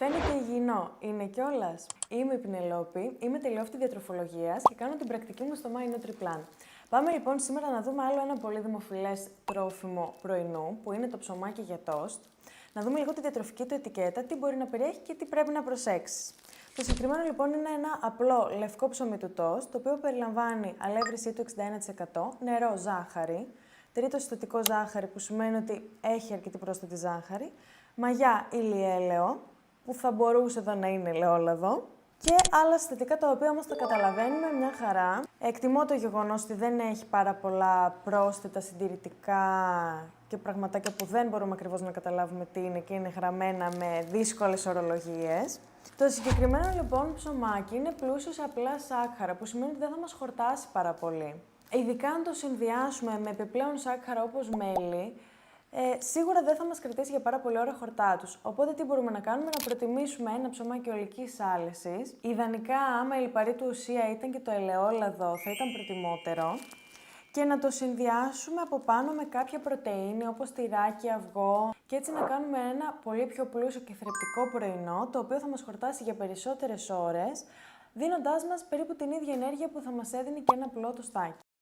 Φαίνεται υγιεινό, είναι κιόλας. Είμαι η Πινελόπη, είμαι τελειόφοιτη διατροφολογίας και κάνω την πρακτική μου στο My NutriPlan. Πάμε λοιπόν σήμερα να δούμε άλλο ένα πολύ δημοφιλές τρόφιμο πρωινού, που είναι το ψωμάκι για τόστ. Να δούμε λίγο τη διατροφική του ετικέτα, τι μπορεί να περιέχει και τι πρέπει να προσέξεις. Το συγκεκριμένο λοιπόν είναι ένα απλό λευκό ψωμί του τόστ, το οποίο περιλαμβάνει αλεύρι του 61%, νερό, ζάχαρη, τρίτο συστατικό ζάχαρη που σημαίνει ότι έχει αρκετή πρόσθετη ζάχαρη, μαγιά ηλιέλαιο, που θα μπορούσε εδώ να είναι ελαιόλαδο, και άλλα συστατικά τα οποία όμως τα καταλαβαίνουμε μια χαρά. Εκτιμώ το γεγονός ότι δεν έχει πάρα πολλά πρόσθετα συντηρητικά και πραγματάκια που δεν μπορούμε ακριβώς να καταλάβουμε τι είναι και είναι γραμμένα με δύσκολες ορολογίες. Το συγκεκριμένο λοιπόν ψωμάκι είναι πλούσιο σε απλά σάκχαρα, που σημαίνει ότι δεν θα μας χορτάσει πάρα πολύ. Ειδικά αν το συνδυάσουμε με επιπλέον σάκχαρα όπως μέλι, σίγουρα δεν θα μας κρατήσει για πάρα πολλή ώρα χορτάτους. Οπότε τι μπορούμε να κάνουμε? Να προτιμήσουμε ένα ψωμάκι ολικής άλεσης. Ιδανικά, άμα η λιπαρή του ουσία ήταν και το ελαιόλαδο, θα ήταν προτιμότερο. Και να το συνδυάσουμε από πάνω με κάποια πρωτεΐνη όπως τυράκι, αυγό, και έτσι να κάνουμε ένα πολύ πιο πλούσιο και θρεπτικό πρωινό, το οποίο θα μας χορτάσει για περισσότερες ώρες, δίνοντάς μας περίπου την ίδια ενέργεια που θα μας έδινε και ένα απλό τοστάκι.